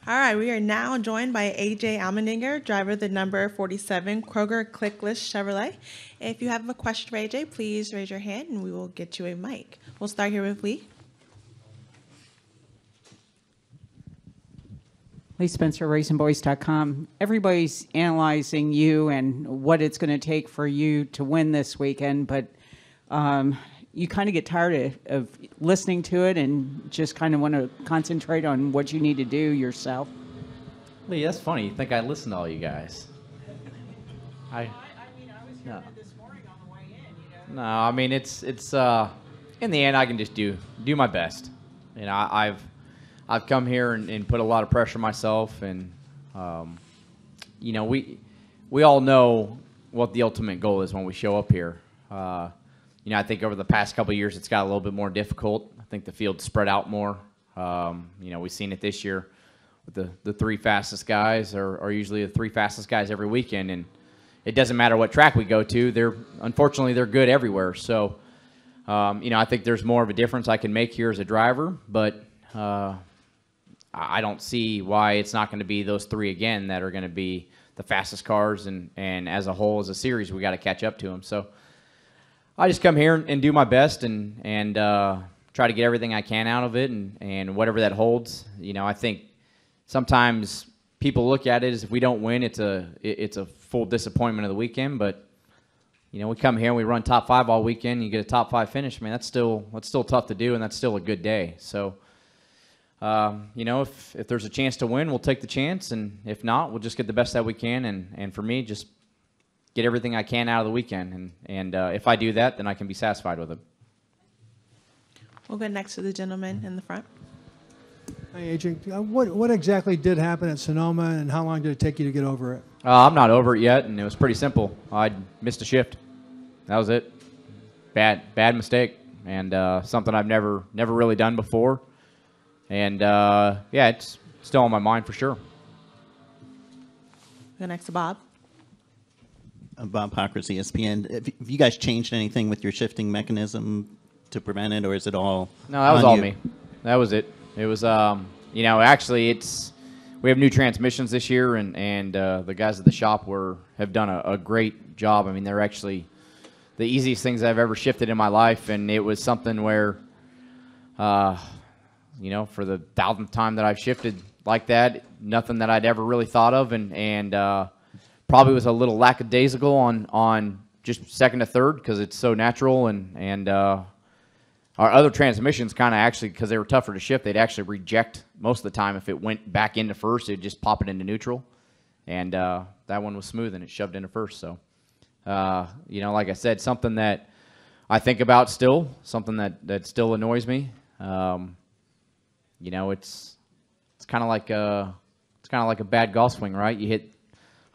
All right, we are now joined by AJ Allmendinger, driver of the number 47 Kroger Clicklist Chevrolet. If you have a question for AJ, please raise your hand and we will get you a mic. We'll start here with Lee. Lee Spencer, RacingBoys.com. Everybody's analyzing you and what it's going to take for you to win this weekend, but you kind of get tired of listening to it and just kind of want to concentrate on what you need to do yourself. Lee, that's funny. You think I listen to all you guys? I was here this morning on the way in. No, I mean it's in the end I can just do my best. You know, I've come here and put a lot of pressure on myself, and you know, we all know what the ultimate goal is when we show up here. You know, I think over the past couple of years, it's got a little bit more difficult. I think the field's spread out more. You know, we've seen it this year with the three fastest guys are usually the three fastest guys every weekend, and it doesn't matter what track we go to. Unfortunately, they're good everywhere. So, you know, I think there's more of a difference I can make here as a driver, but I don't see why it's not going to be those three again that are going to be the fastest cars, and as a whole, as a series, we got to catch up to them. So I just come here and do my best and try to get everything I can out of it, and whatever that holds. You know, I think sometimes people look at it as if we don't win, it's a full disappointment of the weekend. But you know, we come here and we run top 5 all weekend. You get a top 5 finish, man. That's still tough to do, and that's still a good day. So, you know, if there's a chance to win, we'll take the chance, and if not, we'll just get the best that we can. And for me, just get everything I can out of the weekend, and if I do that, then I can be satisfied with it. We'll go next to the gentleman in the front. Hey, AJ, what exactly did happen at Sonoma, and how long did it take you to get over it? I'm not over it yet, and it was pretty simple. I missed a shift. That was it. Bad mistake, and something I've never really done before. And yeah, it's still on my mind for sure. Go next to Bob. Bob Hockers, ESPN. Have you guys changed anything with your shifting mechanism to prevent it, or is it all? No, that was all me. That was it. It was, you know, actually, we have new transmissions this year, and the guys at the shop have done a great job. I mean, they're actually the easiest things I've ever shifted in my life, and it was something where, you know, for the 1,000th time that I've shifted like that, nothing that I'd ever really thought of, and probably was a little lackadaisical on just second to third because it's so natural, and our other transmissions kind of actually, because they were tougher to shift, they'd actually reject most of the time. If it went back into first, it'd just pop it into neutral, and that one was smooth and it shoved into first. So, you know, like I said, something that I think about still, something that still annoys me. You know, it's kind of like a bad golf swing, right? You hit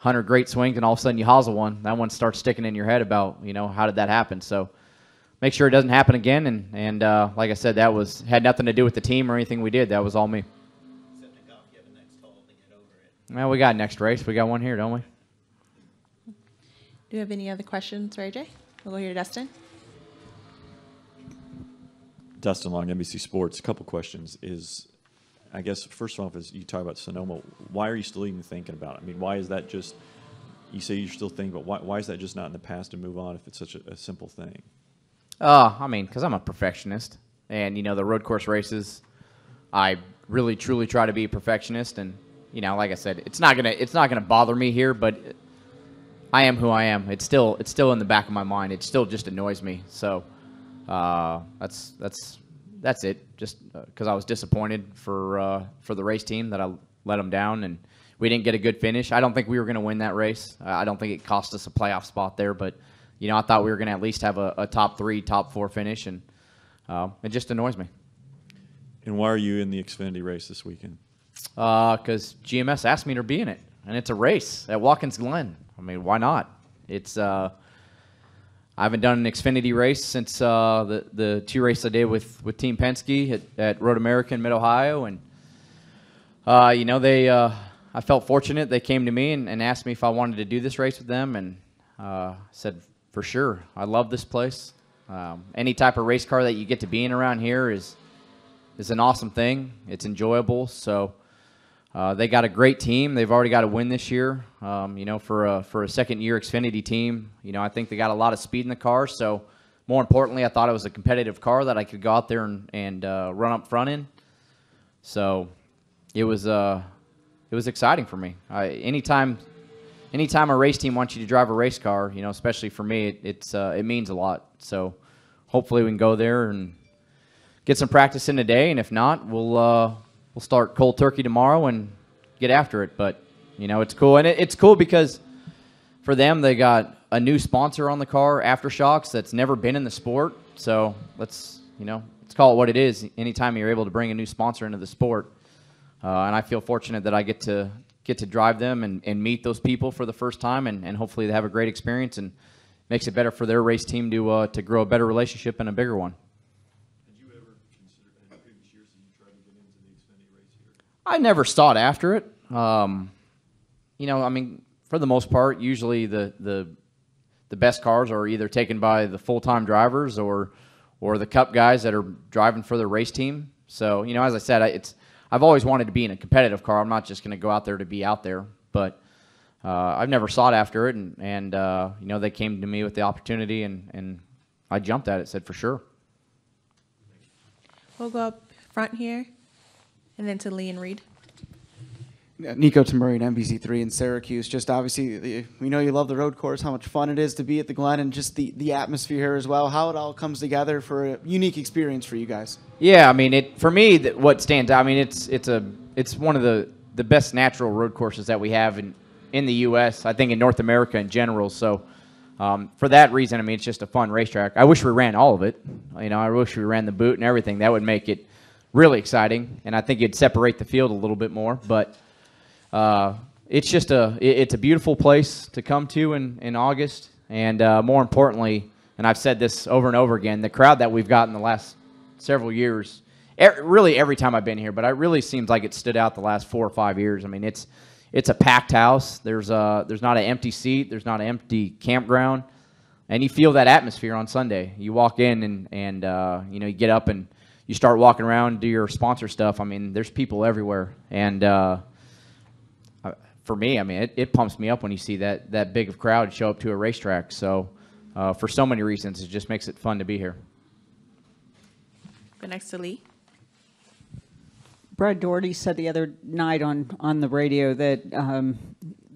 100 great swings, and all of a sudden you hosel one. That one starts sticking in your head about, you know, how did that happen? So make sure it doesn't happen again. And like I said, had nothing to do with the team or anything we did. That was all me. Except in golf, you have a next hole to get over it. Well, we got next race. We got one here, don't we? Do you have any other questions for AJ? We'll go here to Dustin. Dustin Long, NBC Sports. A couple questions. I guess, first off, as you talk about Sonoma, why are you still even thinking about it? I mean, why is that just, you say you're still thinking, but why is that just not in the past and move on if it's such a simple thing? I mean, because I'm a perfectionist. And, you know, the road course races, I really, truly try to be a perfectionist. And, you know, like I said, it's not gonna bother me here, but I am who I am. It's still in the back of my mind. It still just annoys me. So that's it. Just because I was disappointed for the race team that I let them down, and we didn't get a good finish. I don't think we were going to win that race. I don't think it cost us a playoff spot there, but you know, I thought we were going to at least have a top 3, top 4 finish, and it just annoys me. And why are you in the Xfinity race this weekend? Because GMS asked me to be in it, and it's a race at Watkins Glen. I mean, why not? It's I haven't done an Xfinity race since the 2 races I did with Team Penske at Road America in Mid-Ohio, and you know, I felt fortunate. They came to me and asked me if I wanted to do this race with them, and said, for sure. I love this place. Any type of race car that you get to be in around here is an awesome thing. It's enjoyable. So, They got a great team. They've already got a win this year. You know, for a second-year Xfinity team, you know, I think they got a lot of speed in the car. So, more importantly, I thought it was a competitive car that I could go out there and run up front in. So, it was exciting for me. Anytime a race team wants you to drive a race car, you know, especially for me, it means a lot. So, hopefully, we can go there and get some practice in today. And if not, we'll start cold turkey tomorrow and get after it. But, you know, it's cool. And it's cool because for them, they got a new sponsor on the car, Aftershocks, that's never been in the sport. So let's call it what it is. Anytime you're able to bring a new sponsor into the sport. And I feel fortunate that I get to drive them and meet those people for the first time. And hopefully they have a great experience and makes it better for their race team to grow a better relationship and a bigger one. I never sought after it. You know, I mean, for the most part, usually the best cars are either taken by the full-time drivers or the cup guys that are driving for the race team. So, you know, as I said, I've always wanted to be in a competitive car. I'm not just going to go out there to be out there. But I've never sought after it, and you know, they came to me with the opportunity, and I jumped at it, said for sure. We'll go up front here, and then to Lee and Reed. Nico Tamuri at NBC3 in Syracuse. Just obviously, we know you love the road course, how much fun it is to be at the Glen, and just the atmosphere here as well, how it all comes together for a unique experience for you guys. Yeah, I mean, for me, what stands out, I mean, it's one of the best natural road courses that we have in the U.S., I think in North America in general. So for that reason, I mean, it's just a fun racetrack. I wish we ran all of it. You know, I wish we ran the boot and everything. That would make it really exciting, and I think it'd separate the field a little bit more. But it's just it's a beautiful place to come to in August, and more importantly, and I've said this over and over again, the crowd that we've got in the last several years, really every time I've been here, but it really seems like it stood out the last 4 or 5 years. I mean, it's a packed house. There's not an empty seat. There's not an empty campground, and you feel that atmosphere on Sunday. You walk in and you know, you get up and you start walking around, do your sponsor stuff. I mean, there's people everywhere, and for me, I mean, it pumps me up when you see that big of crowd show up to a racetrack. So for so many reasons, it just makes it fun to be here. Go next to Lee. Brad Doherty said the other night on the radio that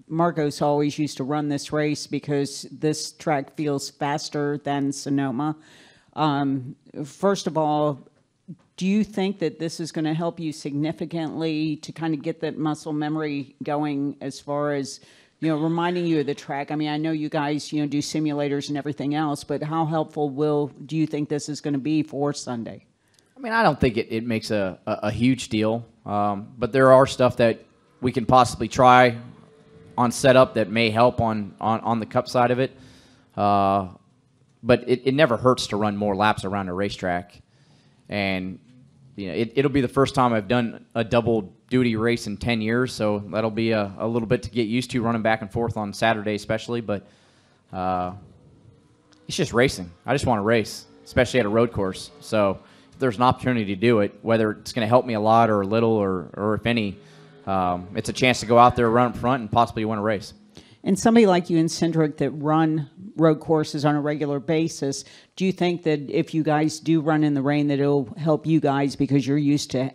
Marcos always used to run this race because this track feels faster than Sonoma. First of all, do you think that this is going to help you significantly to kind of get that muscle memory going as far as, you know, reminding you of the track? I mean, I know you guys, you know, do simulators and everything else, but how helpful do you think this is going to be for Sunday? I mean, I don't think it makes a huge deal, but there are stuff that we can possibly try on setup that may help on the cup side of it. But it never hurts to run more laps around a racetrack. And you know, it'll be the first time I've done a double duty race in 10 years, so that'll be a little bit to get used to running back and forth on Saturday especially. But it's just racing. I just want to race, especially at a road course. So if there's an opportunity to do it, whether it's going to help me a lot or a little or if any, it's a chance to go out there, run up front, and possibly win a race. And somebody like you and Cindric that run road courses on a regular basis, do you think that if you guys do run in the rain that it'll help you guys because you're used to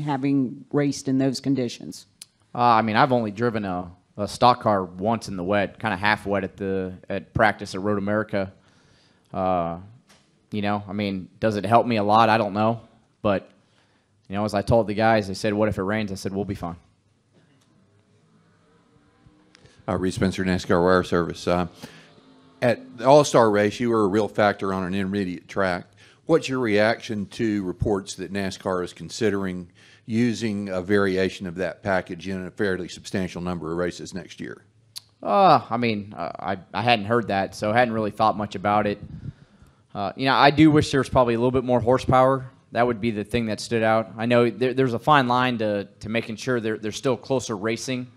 having raced in those conditions? I mean, I've only driven a stock car once in the wet, kind of half wet at practice at Road America. You know, I mean, does it help me a lot? I don't know. But, you know, as I told the guys, they said, what if it rains? I said, we'll be fine. Reed Spencer, NASCAR Wire Service. At the All-Star race, you were a real factor on an intermediate track. What's your reaction to reports that NASCAR is considering using a variation of that package in a fairly substantial number of races next year? I mean, I hadn't heard that, so I hadn't really thought much about it. You know, I do wish there was probably a little bit more horsepower. That would be the thing that stood out. I know there's a fine line to making sure there's still closer racing.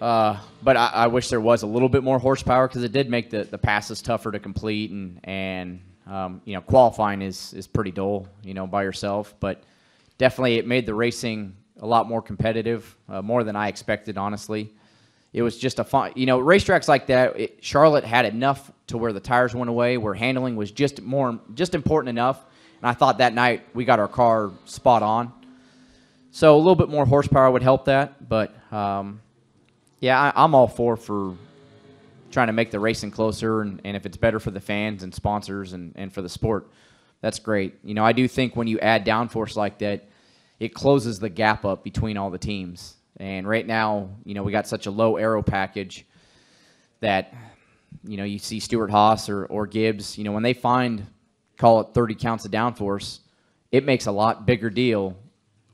But I wish there was a little bit more horsepower because it did make the passes tougher to complete, and you know, qualifying is pretty dull, you know, by yourself. But definitely it made the racing a lot more competitive, more than I expected, honestly. It was just a fun, racetracks like that. Charlotte had enough to where the tires went away, where handling was just important enough. And I thought that night we got our car spot on. So a little bit more horsepower would help that. But, yeah, I'm all for trying to make the racing closer. And if it's better for the fans and sponsors and for the sport, that's great. I do think when you add downforce like that, it closes the gap up between all the teams. And right now, we got such a low aero package that, you see Stewart Haas or Gibbs, when they find, call it 30 counts of downforce, it makes a lot bigger deal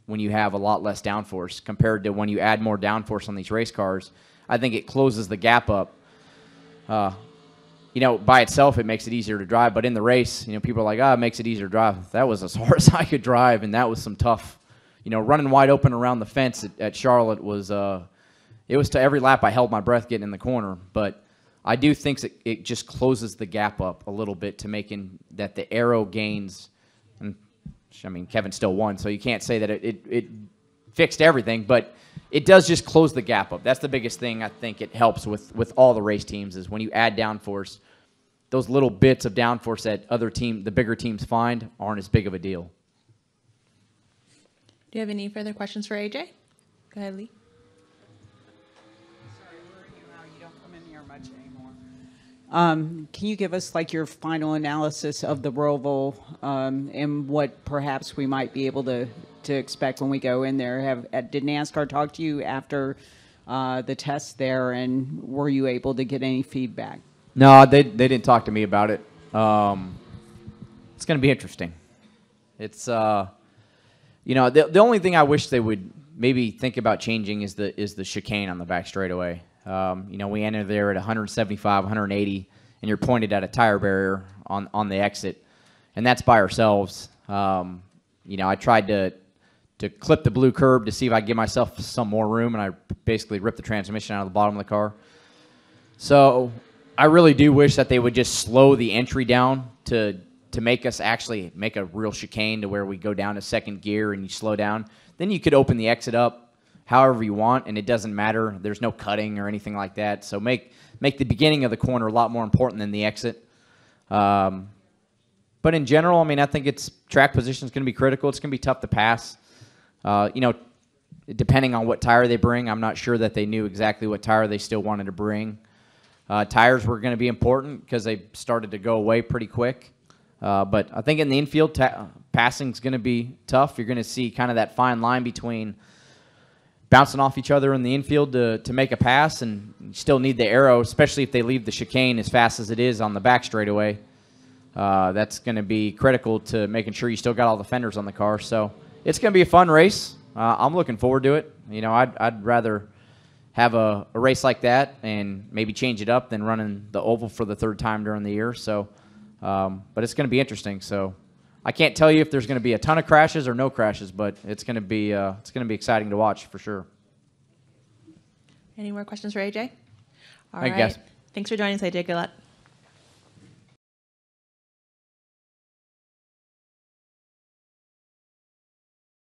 when you have a lot less downforce compared to when you add more downforce on these race cars. I think it closes the gap up. By itself, it makes it easier to drive. But in the race, people are like, it makes it easier to drive. That was as hard as I could drive, and that was some tough. Running wide open around the fence at Charlotte was, it was to every lap I held my breath getting in the corner. But I do think it just closes the gap up a little bit to making that the aero gains. And Kevin still won, so you can't say that it fixed everything, but it does just close the gap up. That's the biggest thing I think it helps with all the race teams is when you add downforce, those little bits of downforce that the bigger teams find aren't as big of a deal. Do you have any further questions for AJ? Go ahead, Lee. Sorry, where are you? You don't come in here much anymore. Can you give us your final analysis of the Roval and what perhaps we might be able to expect when we go in there? Did NASCAR talk to you after the test there, and were you able to get any feedback? No, they didn't talk to me about it. It's going to be interesting. It's the only thing I wish they would maybe think about changing is the chicane on the back straightaway. We enter there at 175, 180, and you're pointed at a tire barrier on the exit, and that's by ourselves. I tried to clip the blue curb to see if I could give myself some more room, and I basically ripped the transmission out of the bottom of the car. So I really do wish that they would just slow the entry down to make us actually make a real chicane to where we go down to second gear and you slow down. Then you could open the exit up however you want, and it doesn't matter. There's no cutting or anything like that. So make the beginning of the corner a lot more important than the exit. But in general, I think track position is going to be critical. It's going to be tough to pass. Depending on what tire they bring, I'm not sure that they knew exactly what tire they still wanted to bring. Tires were going to be important because they started to go away pretty quick. But I think in the infield, passing is going to be tough. You're going to see kind of that fine line between bouncing off each other in the infield to make a pass, and you still need the aero, especially if they leave the chicane as fast as it is on the back straightaway. That's going to be critical to making sure you still got all the fenders on the car. So it's going to be a fun race. I'm looking forward to it. I'd rather have a race like that and maybe change it up than running the oval for the third time during the year. So, but it's going to be interesting. So I can't tell you if there's going to be a ton of crashes or no crashes, but it's going to be exciting to watch for sure. Any more questions for AJ? All Thank you, guys. Thanks for joining us, AJ. Good luck.